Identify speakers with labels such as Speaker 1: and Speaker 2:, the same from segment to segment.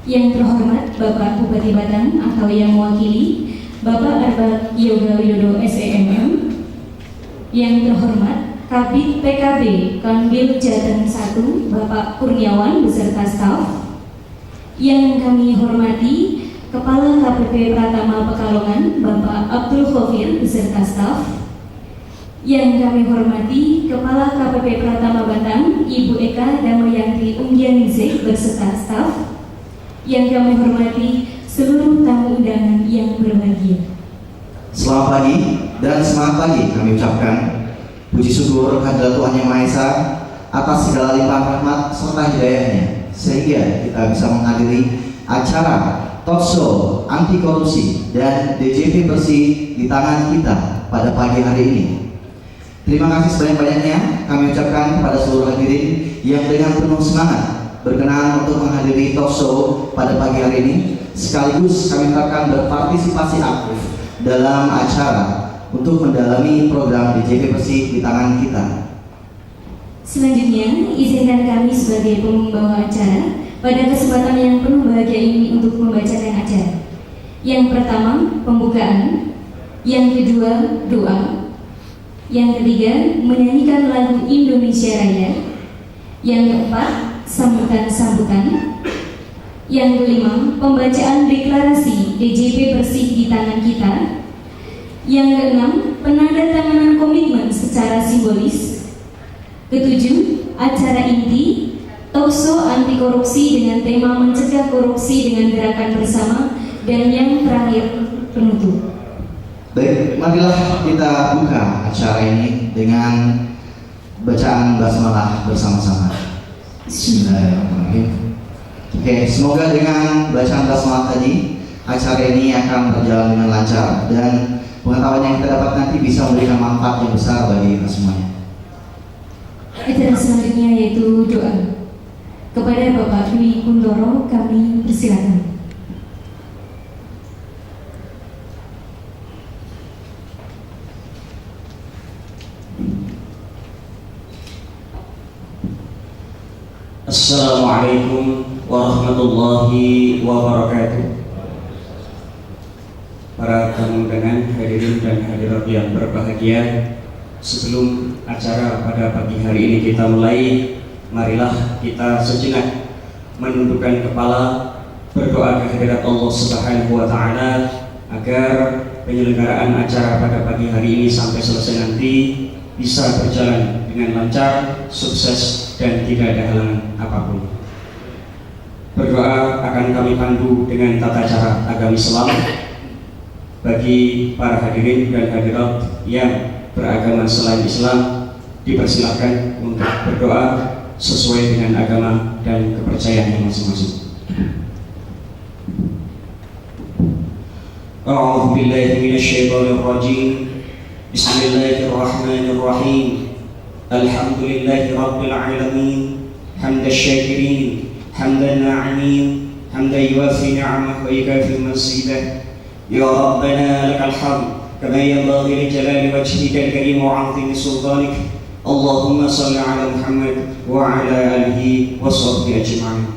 Speaker 1: Yang terhormat Bapak Bupati Batang atau yang mewakili Bapak Arbak Yoga Widodo SEMM. Yang terhormat Kabid PKB Kanwil Jateng 1 Bapak Kurniawan beserta staf. Yang kami hormati Kepala KPP Pratama Pekalongan Bapak Abdul Khofir beserta staf. Yang kami hormati Kepala KPP Pratama Batang Ibu Eka Damayanti Unggianizek beserta staf. Yang kami hormati seluruh tamu undangan yang berbahagia.
Speaker 2: Selamat pagi dan semangat pagi kami ucapkan. Puji syukur kehadirat Tuhan Yang Maha Esa atas segala limpahan rahmat serta hidayahnya, sehingga kita bisa menghadiri acara talkshow anti korupsi dan DJP bersih di tangan kita pada pagi hari ini. Terima kasih sebanyak-banyaknya kami ucapkan kepada seluruh hadirin yang dengan penuh semangat berkenan untuk menghadiri talkshow pada pagi hari ini, sekaligus kami ucapkan berpartisipasi aktif dalam acara untuk mendalami program DJP bersih di tangan kita.
Speaker 1: Selanjutnya, izinkan kami sebagai pembawa acara pada kesempatan yang penuh bahagia ini untuk membacakan acara. Yang pertama, pembukaan. Yang kedua, doa. Yang ketiga, menyanyikan lagu Indonesia Raya. Yang keempat, sambutan-sambutan. Yang kelima, pembacaan deklarasi DJP bersih di tangan kita. Yang keenam, penandatanganan komitmen secara simbolis. Ketujuh, acara inti talkshow anti korupsi dengan tema mencegah korupsi dengan gerakan bersama. Dan yang terakhir, penutup.
Speaker 2: Baik, marilah kita buka acara ini dengan bacaan basmalah bersama-sama. Bismillahirrahmanirrahim. Oke, semoga dengan bacaan basmalah tadi acara ini akan berjalan dengan lancar dan pengetahuan yang kita dapat nanti bisa memberikan manfaat yang besar bagi kita semuanya.
Speaker 1: Acara selanjutnya yaitu doa. Kepada Bapak Dwi Kuntoro kami persilakan.
Speaker 3: Assalamualaikum warahmatullahi wabarakatuh. Para tamu undangan, hadirin dan hadirat yang berbahagia, sebelum acara pada pagi hari ini kita mulai, marilah kita sejenak menundukkan kepala, berdoa kehadirat Allah Subhanahu wa Ta'ala agar penyelenggaraan acara pada pagi hari ini sampai selesai nanti bisa berjalan dengan lancar, sukses, dan tidak ada halangan apapun. Berdoa akan kami pandu dengan tata cara agama Islam. Bagi para hadirin dan hadirat yang beragama selain Islam, dipersilakan untuk berdoa sesuai dengan agama dan kepercayaan masing-masing. A'udzu billahi minasyaitonir rajim. Bismillahirrahmanirrahim. Alhamdulillahi rabbil alamin. Hamdan syakirin, hamdan na'imin, hamdan yuwafi ni'amah wa yukafi mazidah. Ya Rabbana lakal hamd kama yanbaghi li jalali wajhika al-karim wa 'azimi sultanik. Allahumma shalli ala Muhammad wa ala alihi wa sahbihi ajma'in.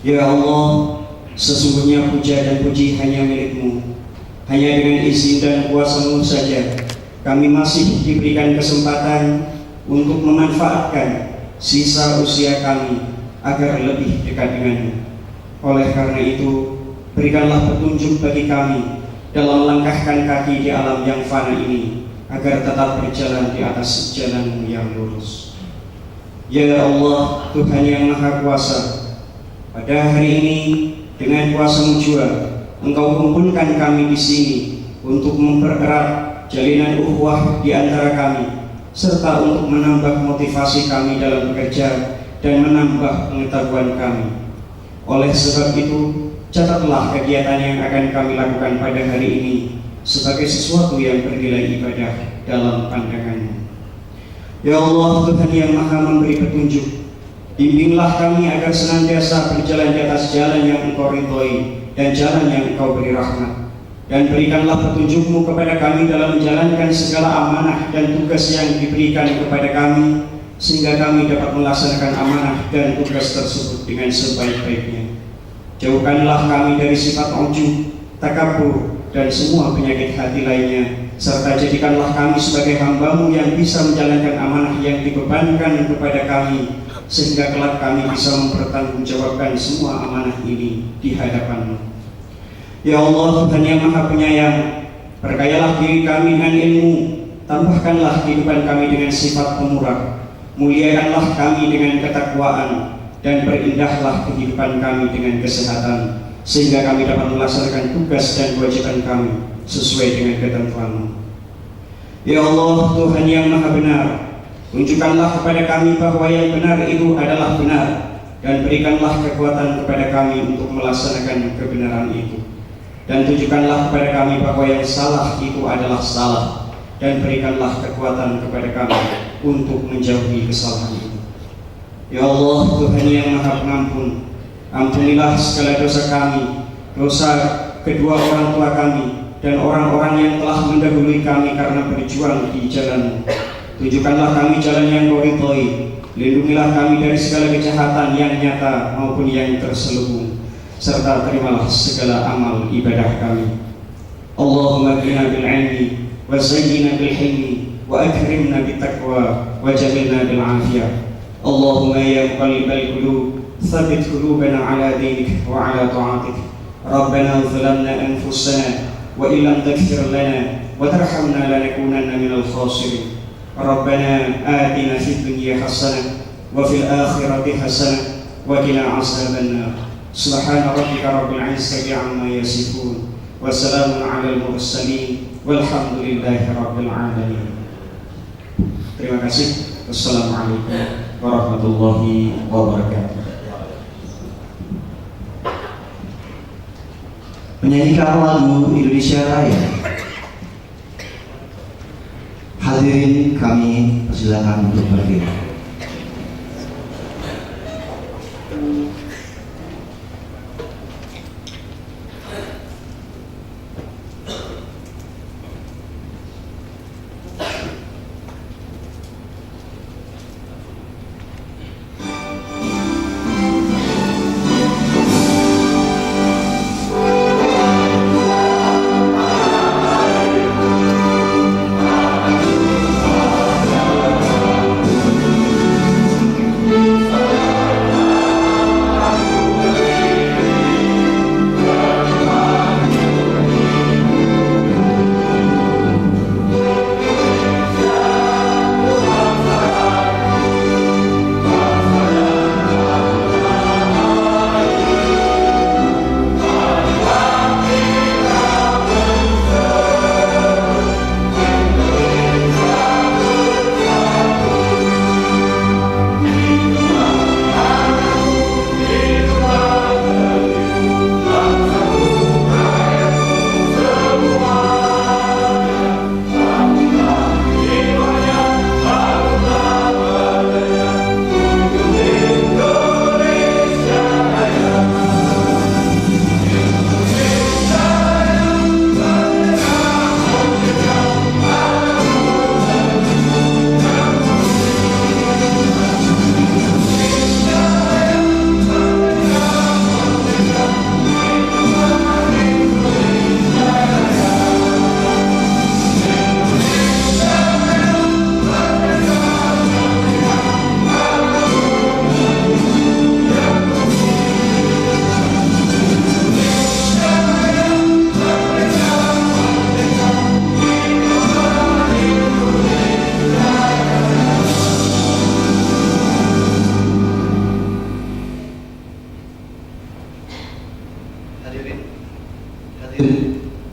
Speaker 3: Ya Allah, sesungguhnya puja dan puji hanya milik-Mu. Hanya dengan izin dan kuasa-Mu saja kami masih diberikan kesempatan untuk memanfaatkan sisa usia kami agar lebih dekat denganmu. Oleh karena itu, berikanlah petunjuk bagi kami dalam melangkahkan kaki di alam yang fana ini, agar tetap berjalan di atas jalan yang lurus. Ya Allah, Tuhan yang Maha Kuasa, pada hari ini dengan kuasa-Mu jua, Engkau kumpulkan kami di sini untuk mempererat jalinan ukhuwah di antara kami, serta untuk menambah motivasi kami dalam bekerja dan menambah pengetahuan kami. Oleh sebab itu, catatlah kegiatan yang akan kami lakukan pada hari ini sebagai sesuatu yang bernilai ibadah dalam pandangan-Mu. Ya Allah, Tuhan yang Maha memberi petunjuk, bimbinglah kami agar senantiasa berjalan di atas jalan yang Engkau ridhoi dan jalan yang Engkau beri rahmat. Dan berikanlah petunjuk-Mu kepada kami dalam menjalankan segala amanah dan tugas yang diberikan kepada kami, sehingga kami dapat melaksanakan amanah dan tugas tersebut dengan sebaik-baiknya. Jauhkanlah kami dari sifat ujub, takabur, dan semua penyakit hati lainnya, serta jadikanlah kami sebagai hamba-Mu yang bisa menjalankan amanah yang dibebankan kepada kami, sehingga kelak kami bisa mempertanggungjawabkan semua amanah ini di hadapan-Mu. Ya Allah, Tuhan yang Maha Penyayang, berkayalah diri kami dengan ilmu, tambahkanlah kehidupan kami dengan sifat pemurah, muliakanlah kami dengan ketakwaan, dan berindahlah kehidupan kami dengan kesehatan, sehingga kami dapat melaksanakan tugas dan kewajiban kami sesuai dengan ketentuan-Mu. Ya Allah, Tuhan yang Maha Benar, tunjukkanlah kepada kami bahwa yang benar itu adalah benar, dan berikanlah kekuatan kepada kami untuk melaksanakan kebenaran itu. Dan tunjukkanlah kepada kami bahwa yang salah itu adalah salah, dan berikanlah kekuatan kepada kami untuk menjauhi kesalahan itu. Ya Allah, Tuhan yang Maha Pengampun, ampunilah segala dosa kami, dosa kedua orang tua kami, dan orang-orang yang telah mendahului kami karena berjuang di jalan-Mu. Tunjukkanlah kami jalan yang Kau ridhoi, lindungilah kami dari segala kejahatan yang nyata maupun yang terselubung, serta terimalah segala amal ibadah kami. Allahumma qina bil ilmi, wa zayyina bil hilmi, wa akrimna bit taqwa, wa jamilna bil afiyah. Allahumma ya muqallibal qulub, tsabbit qulubana ala dinik wa ala ta'atik. Rabbana zalamna anfusana wa illam taghfir lana wa tarhamna lanakunanna minal khasirin. Rabbana atina fid dunya hasanah wa fil akhirati hasanah wa qina azabannar. Subhana rabbika rabbil izzati amma yasifun, wa salamun 'alal mursalin, walhamdulillahi rabbil alamin. Terima kasih. Wassalamualaikum warahmatullahi wabarakatuh.
Speaker 2: Menyanyikan lagu Indonesia Raya. Hadirin kami persilakan untuk berdiri.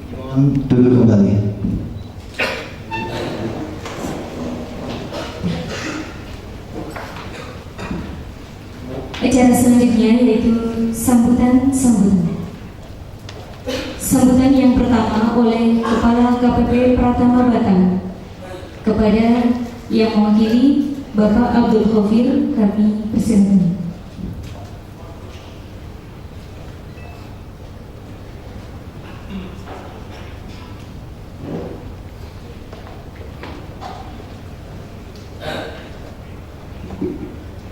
Speaker 2: Mohon duduk kembali.
Speaker 1: Acara selanjutnya yaitu sambutan. Sambutan yang pertama oleh Kepala KPP Pratama Batam kepada yang mewakili Bapak Abdul Khofir, kami persilakan.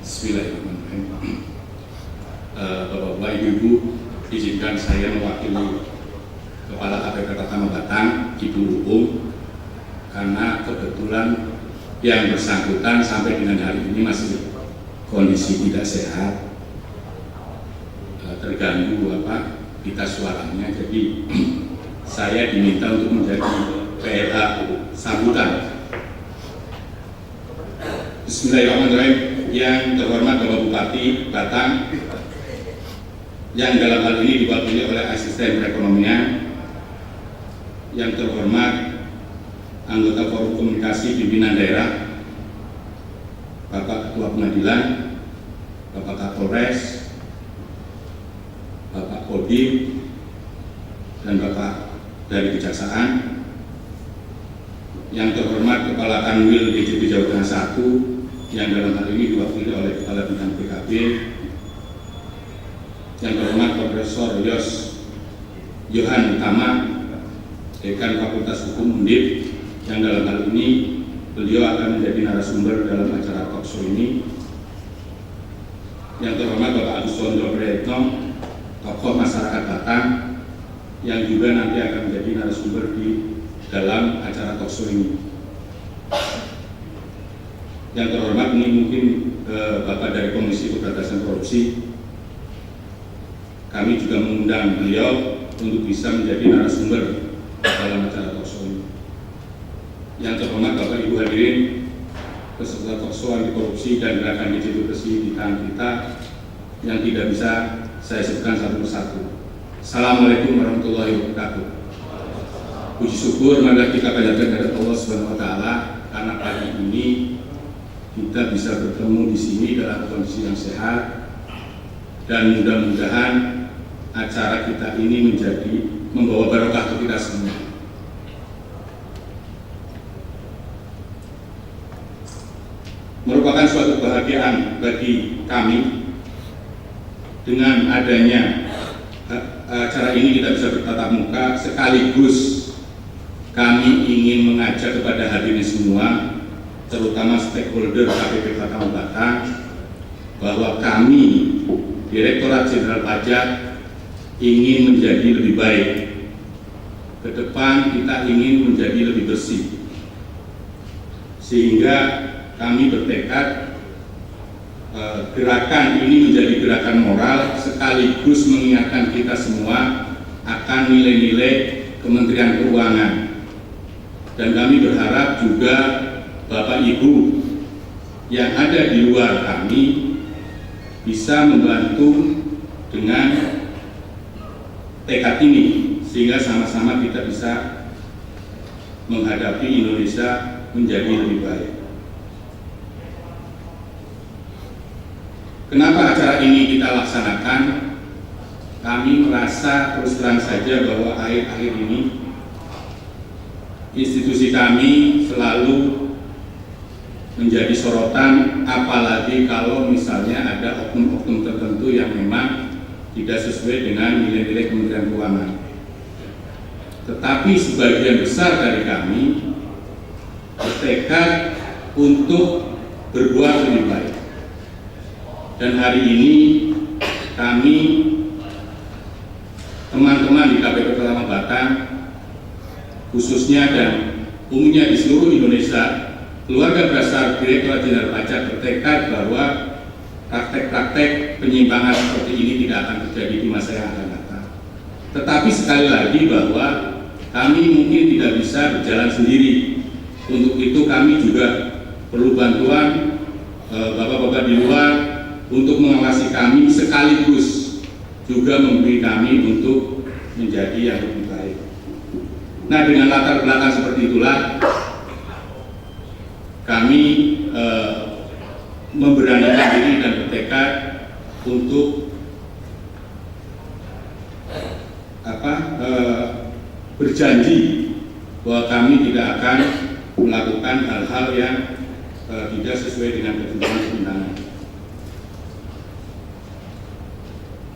Speaker 4: Bismillahirrahmanirrahim. Bapak-bapak, ibu-ibu, izinkan saya mewakili Kepala KPP Kota Batang, Ibu Uung, karena kebetulan yang bersangkutan sampai dengan hari ini masih kondisi tidak sehat, terganggu pita suaranya, jadi saya diminta untuk menjadi PLH sambutan. Bismillahirrahmanirrahim. Yang terhormat Bapak Bupati Batang, yang dalam hal ini diwakili oleh Asisten Perekonomian, yang terhormat anggota Forum Komunikasi Pimpinan Daerah, Bapak Ketua Pengadilan, Bapak Kapolres, Bapak Kodim, dan Bapak dari Kejaksaan, yang terhormat Kepala Kanwil DJP Jawa Tengah 1, yang dalam hal ini diwakili oleh Kepala Bidang PKP, yang terhormat Profesor Yos Johan Utama, Dekan Fakultas Hukum Undip, yang dalam hal ini beliau akan menjadi narasumber dalam acara talkshow ini, yang terhormat Bapak Agus Sondro Prayitno, tokoh masyarakat Batang, yang juga nanti akan menjadi narasumber di dalam acara talkshow ini. Yang terhormat ini mungkin Bapak dari Komisi Pemberantasan Korupsi, kami juga mengundang beliau untuk bisa menjadi narasumber dalam acara talkshow ini. Yang terhormat Bapak Ibu hadirin peserta talkshow anti korupsi dan gerakan digital bersih di tangan kita, yang tidak bisa saya sebutkan satu persatu. Assalamualaikum warahmatullahi wabarakatuh. Puji syukur marilah kita panjatkan kepada Allah Subhanahu wa taala karena pagi ini kita bisa bertemu di sini dalam kondisi yang sehat, dan mudah-mudahan acara kita ini membawa barokah untuk kita semua. Merupakan suatu kebahagiaan bagi kami dengan adanya acara ini kita bisa bertatap muka, sekaligus kami ingin mengajak kepada hadirin semua, terutama stakeholder KPP Kota Batang, bahwa kami Direktorat Jenderal Pajak ingin menjadi lebih baik. Ke depan kita ingin menjadi lebih bersih, sehingga kami bertekad gerakan ini menjadi gerakan moral, sekaligus mengingatkan kita semua akan nilai-nilai Kementerian Keuangan. Dan kami berharap juga Bapak Ibu yang ada di luar kami bisa membantu dengan tekad ini, sehingga sama-sama kita bisa menghadapi Indonesia menjadi lebih baik. Kenapa acara ini kita laksanakan? Kami merasa terus terang saja bahwa akhir-akhir ini institusi kami selalu menjadi sorotan, apalagi kalau misalnya ada oknum-oknum tertentu yang memang tidak sesuai dengan nilai-nilai Kementerian Keuangan. Tetapi sebagian besar dari kami bertekad untuk berbuat lebih baik. Dan hari ini kami, teman-teman di KPP Kota Batang, khususnya dan umumnya di seluruh Indonesia, keluarga besar Direktorat Jenderal Pajak bertekad bahwa praktek-praktek penyimpangan seperti ini tidak akan terjadi di masa yang akan datang. Tetapi sekali lagi bahwa kami mungkin tidak bisa berjalan sendiri. Untuk itu kami juga perlu bantuan bapak-bapak di luar untuk mengawasi kami, sekaligus juga memberi kami untuk menjadi yang lebih baik. Nah, dengan latar belakang seperti itulah kami memberanikan diri dan bertekad untuk berjanji bahwa kami tidak akan melakukan hal-hal yang tidak sesuai dengan ketentuan perundangan.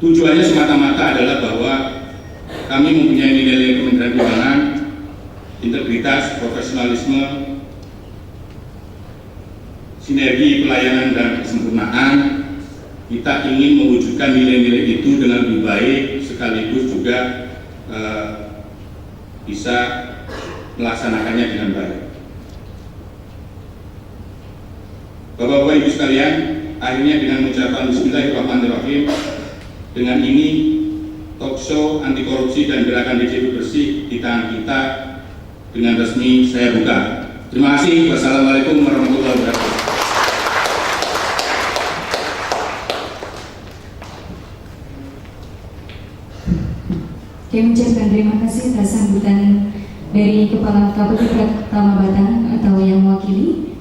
Speaker 4: Tujuannya semata-mata adalah bahwa kami mempunyai nilai-nilai Kementerian Keuangan, integritas, profesionalisme, sinergi pelayanan dan kesempurnaan. Kita ingin mewujudkan nilai-nilai itu dengan lebih baik sekaligus juga bisa melaksanakannya dengan baik. Bapak-bapak Ibu sekalian, akhirnya dengan ucapan Bismillahirrahmanirrahim, dengan ini talkshow anti korupsi dan gerakan DJP bersih di tangan kita dengan resmi saya buka. Terima kasih. Wassalamualaikum warahmatullahi wabarakatuh.
Speaker 1: Kami mengucapkan terima kasih atas sambutan dari Kepala KPP Pratama Batang atau yang mewakili.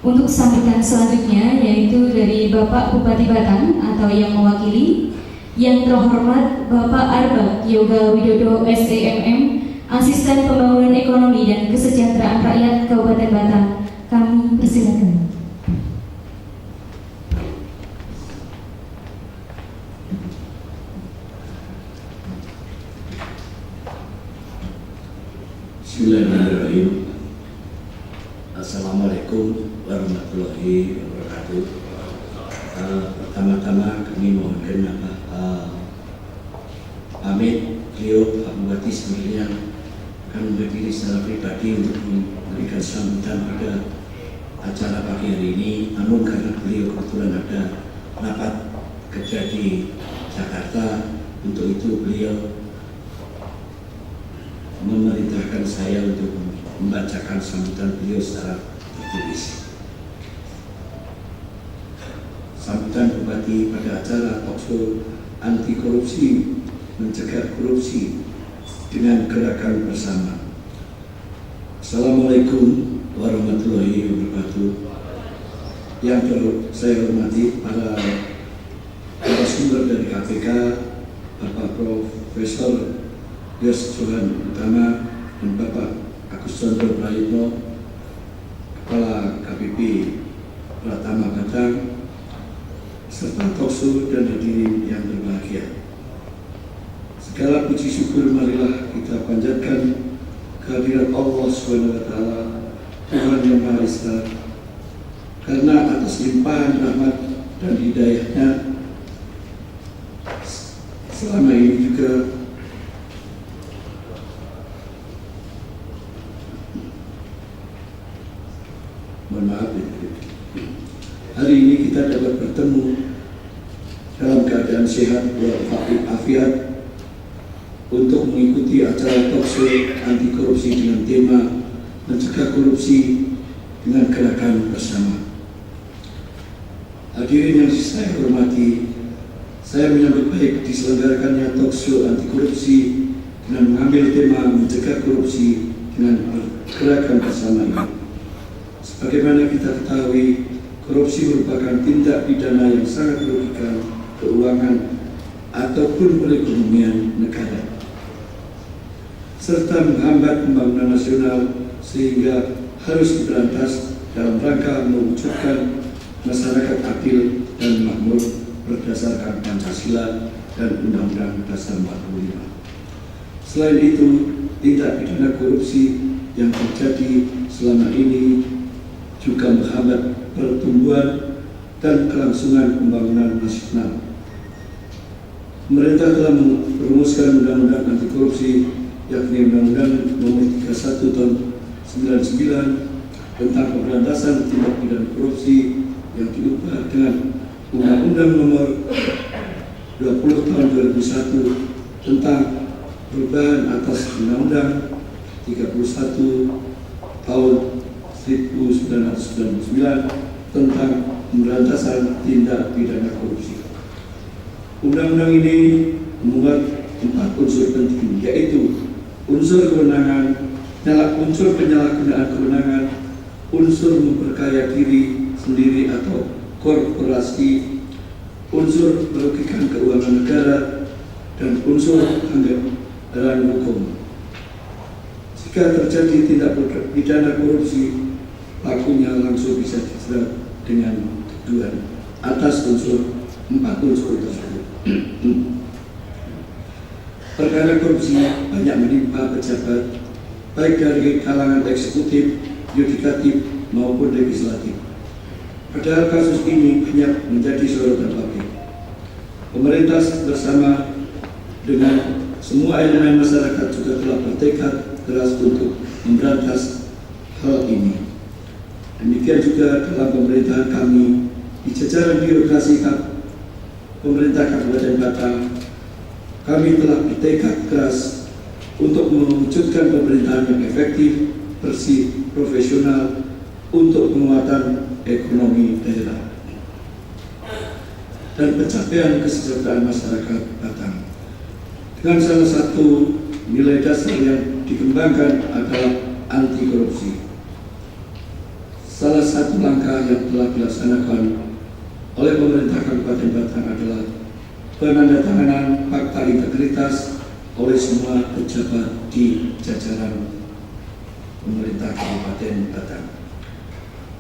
Speaker 1: Untuk sambutan selanjutnya yaitu dari Bapak Bupati Batang atau yang mewakili, yang terhormat Bapak Arba Yoga Widodo SEMM, Asisten Pembangunan Ekonomi dan Kesejahteraan Rakyat Kabupaten Batang. Kami persilakan.
Speaker 5: Bismillahirrahmanirrahim. Assalamualaikum warahmatullahi wabarakatuh. Pertama-tama kami mohonkan pamit beliau Pak Bupati sebenarnya akan berdiri secara pribadi untuk memberikan sambutan pada acara pagi hari ini. Namun karena beliau kebetulan ada rapat kerja di Jakarta, untuk itu beliau memerintahkan saya untuk membacakan sambutan beliau secara tertulis. Sambutan Bupati pada acara talkshow anti korupsi, mencegah korupsi dengan gerakan bersama. Assalamualaikum warahmatullahi wabarakatuh. Yang saya hormati para narasumber dari KPK, Bapak Profesor Yos Johan Utama dan Bapak Agus Chandra Prayitno, Kepala KPP Pratama Batang, serta talkshow dan hadirin yang berbahagia. Segala puji syukur marilah kita panjatkan kehadirat Allah SWT, Tuhan yang Maha Esa, karena atas limpahan rahmat dan hidayahnya selama ini juga hari ini kita dapat bertemu dalam keadaan sehat walafiat untuk mengikuti acara talkshow anti korupsi dengan tema mencegah korupsi dengan gerakan bersama. Hadirin yang saya hormati, saya menyambut baik diselenggarakannya talkshow anti korupsi dengan mengambil tema mencegah korupsi dengan gerakan bersama ini. Sebagaimana kita ketahui, korupsi merupakan tindak pidana yang sangat merugikan keuangan ataupun perekonomian negara, serta menghambat pembangunan nasional, sehingga harus diberantas dalam rangka mewujudkan masyarakat adil dan makmur berdasarkan Pancasila dan Undang-Undang Dasar 45. Selain itu, tindak pidana korupsi yang terjadi selama ini juga menghambat pertumbuhan dan kelangsungan pembangunan nasional. Pemerintah telah merumuskan Undang-Undang Anti Korupsi, yakni Undang-Undang Nomor 31 Tahun 99 tentang pemberantasan tindak pidana korupsi yang diubah dengan Undang-Undang Nomor 20 Tahun 2001 tentang perubahan atas Undang-Undang 31 Tahun 1999 tentang pemberantasan tindak pidana korupsi. Undang-undang ini memuat 4 unsur penting, yaitu unsur kewenangan, unsur penyalahgunaan kewenangan, unsur memperkaya diri sendiri atau korporasi, unsur merugikan keuangan negara, dan unsur pelanggaran hukum. Jika terjadi tindak pidana korupsi, pelakunya langsung bisa dijerat dengan tuduhan atas 4 unsur tersebut. Perkara korupsi banyak menimpa pejabat, baik dari kalangan eksekutif, yudikatif maupun legislatif. Padahal kasus ini banyak menjadi sorotan publik. Pemerintah bersama dengan semua elemen masyarakat juga telah bertekad keras untuk memberantas hal ini. Demikian juga dalam pemerintahan kami di jajaran birokrasi pemerintah Kabupaten Batang, kami telah bertekad keras untuk mewujudkan pemerintahan yang efektif, bersih, profesional untuk penguatan ekonomi daerah dan pencapaian kesejahteraan masyarakat Batang. Dengan salah satu nilai dasar yang dikembangkan adalah anti korupsi. Salah satu langkah yang telah dilaksanakan oleh pemerintah Kabupaten Batang adalah penandatanganan fakta integritas oleh semua pejabat di jajaran pemerintah Kabupaten Batang.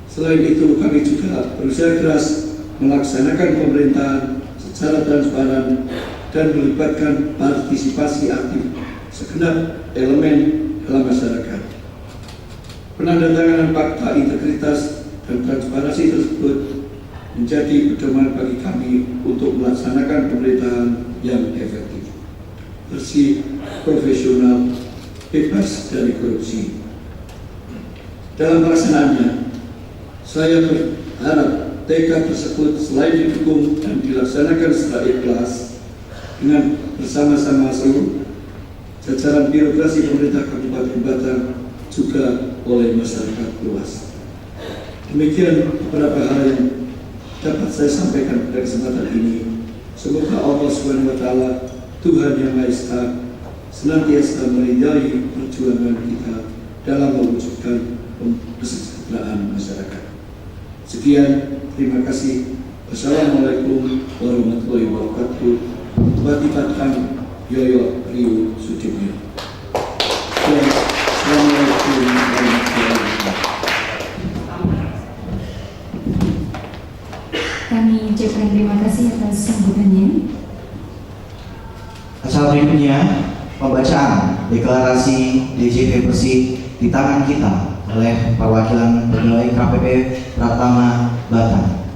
Speaker 5: Selain itu, kami juga berusaha keras melaksanakan pemerintahan secara transparan dan melibatkan partisipasi aktif segenap elemen dalam masyarakat. Penandatanganan fakta integritas dan transparansi tersebut menjadi pedoman bagi kami untuk melaksanakan pemerintahan yang efektif, bersih, profesional, bebas dari korupsi. Dalam pelaksanaannya, saya berharap tekad tersebut selain didukung dan dilaksanakan secara ikhlas dengan bersama-sama seluruh jajaran birokrasi pemerintah Kabupaten Batang juga oleh masyarakat luas. Demikian beberapa hal yang dapat saya sampaikan pada kesempatan ini. Semoga Allah SWT, Tuhan Yang Maha Esa, senantiasa meridai perjuangan kita dalam mewujudkan kesejahteraan masyarakat. Sekian, terima kasih. Wassalamualaikum warahmatullahi wabarakatuh. Bupati Batang, Yoyo Ryu Sudibyo. Assalamualaikum warahmatullahi wabarakatuh.
Speaker 1: Kami ucapkan terima kasih atas sambutannya.
Speaker 2: Acara berikutnya, pembacaan deklarasi DJP bersih di tangan kita oleh perwakilan pegawai KPP Pratama Batang.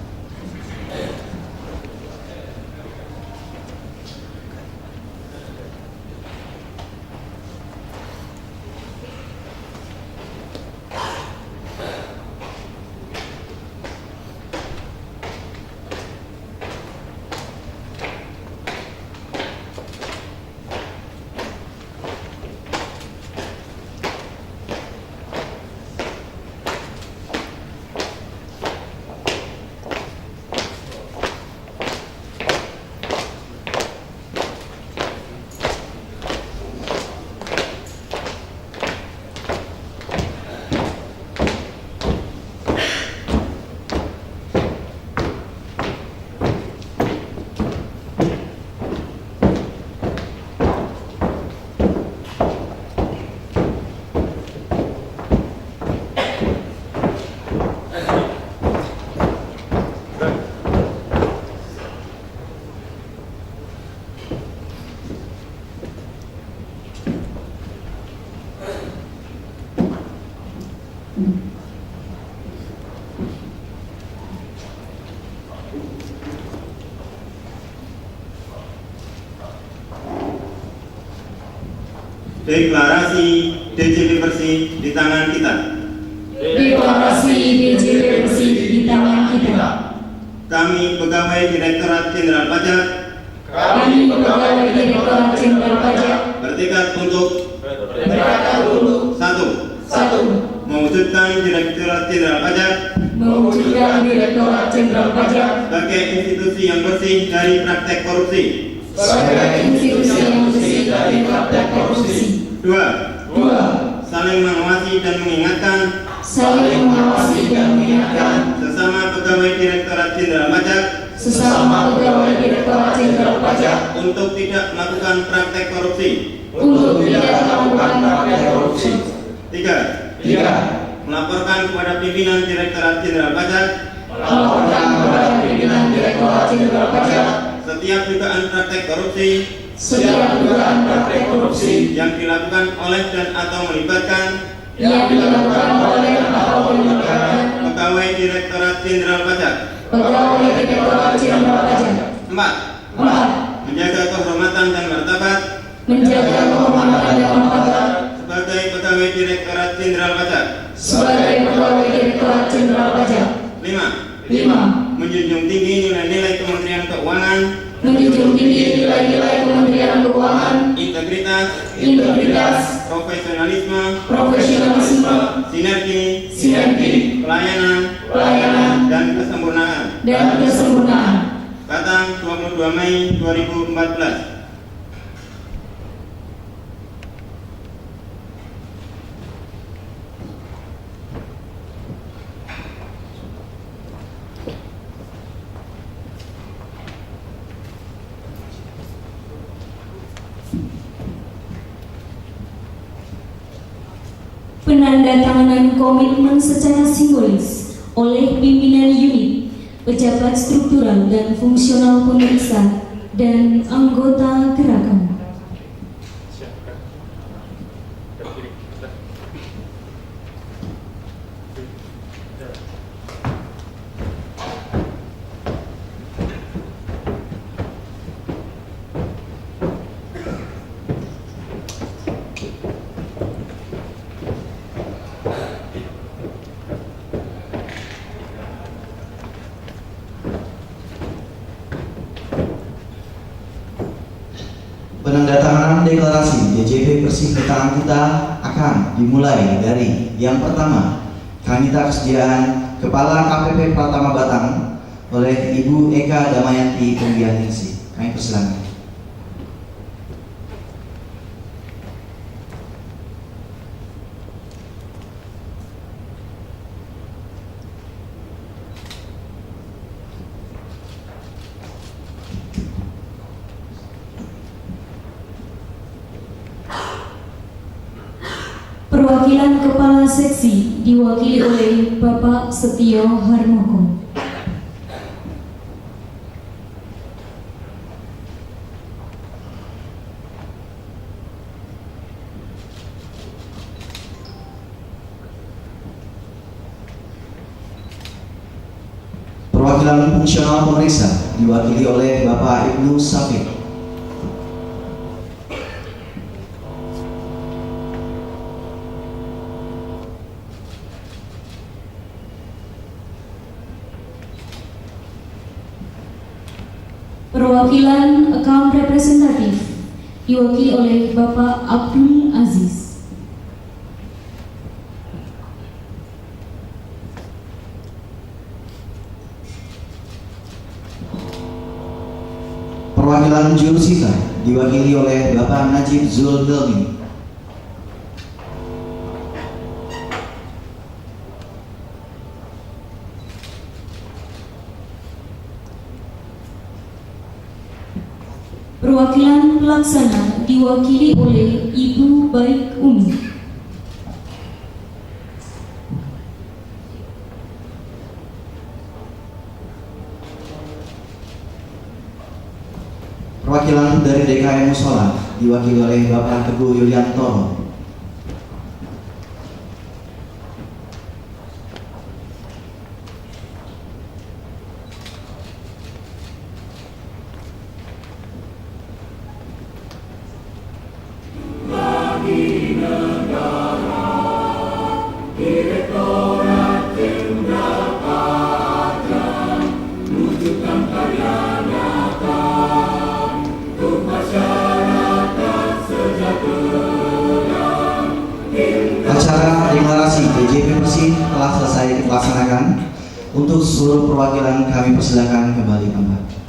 Speaker 3: Deklarasi DJP bersih di tangan kita.
Speaker 1: Deklarasi DJP bersih di tangan kita.
Speaker 3: Kami pegawai Direktorat Jenderal Pajak.
Speaker 1: Kami pegawai Direktorat Jenderal Pajak
Speaker 3: Bertekad untuk satu, mewujudkan Direktorat Jenderal Pajak
Speaker 1: mewujudkan Direktorat Jenderal Pajak
Speaker 3: sebagai institusi yang bersih dari praktek korupsi.
Speaker 1: sebagai institusi yang bersih dari praktek korupsi.
Speaker 3: Dua,
Speaker 1: Saling mengawasi dan mengingatkan
Speaker 3: sesama pegawai Direktorat Jenderal Pajak untuk tidak melakukan praktek korupsi. Tiga, melaporkan kepada pimpinan Direktorat Jenderal Pajak setiap dugaan praktek korupsi yang dilakukan oleh dan atau melibatkan pegawai Direktorat Jenderal Pajak. Empat, menjaga kehormatan dan martabat
Speaker 1: menjaga kehormatan dan martabat
Speaker 3: sebagai pegawai Direktorat Jenderal Pajak.
Speaker 1: sebagai pegawai Direktorat Jenderal Pajak. 5.
Speaker 3: Menjunjung tinggi nilai-nilai Kementerian Keuangan,
Speaker 1: Menjunjung tinggi nilai-nilai Kementerian Keuangan, integritas,
Speaker 3: profesionalisme, sinergi,
Speaker 1: pelayanan,
Speaker 3: dan kesempurnaan. Batang 22 Mei 2014.
Speaker 1: Penandatanganan komitmen secara simbolis oleh pimpinan unit, pejabat struktural dan fungsional pemeriksa, dan anggota gerakan.
Speaker 2: Penandatanganan deklarasi DJP Persih Batangan kita akan dimulai dari yang pertama, kami minta kesediaan Kepala KPP Pratama Batang oleh Ibu Eka Damayanti Pembianingsih. Kami persilakan.
Speaker 1: Perwakilan Kepala Seksi diwakili oleh Bapak Setio Harmoko.
Speaker 2: Perwakilan fungsional pemeriksa diwakili oleh Bapak Ibnu Safik.
Speaker 1: Perwakilan Account Representatif diwakili oleh Bapak Abdul Aziz.
Speaker 2: Perwakilan Jurusita diwakili oleh Bapak Najib Zulkifli.
Speaker 1: Perwakilan pelaksana diwakili oleh Ibu Baik Umi.
Speaker 2: Perwakilan dari DKM Musola diwakili oleh Bapak Teguh Yulianto. Acara deklarasi DJP Persih telah selesai dilaksanakan. Untuk seluruh perwakilan kami persilakan kembali tempat.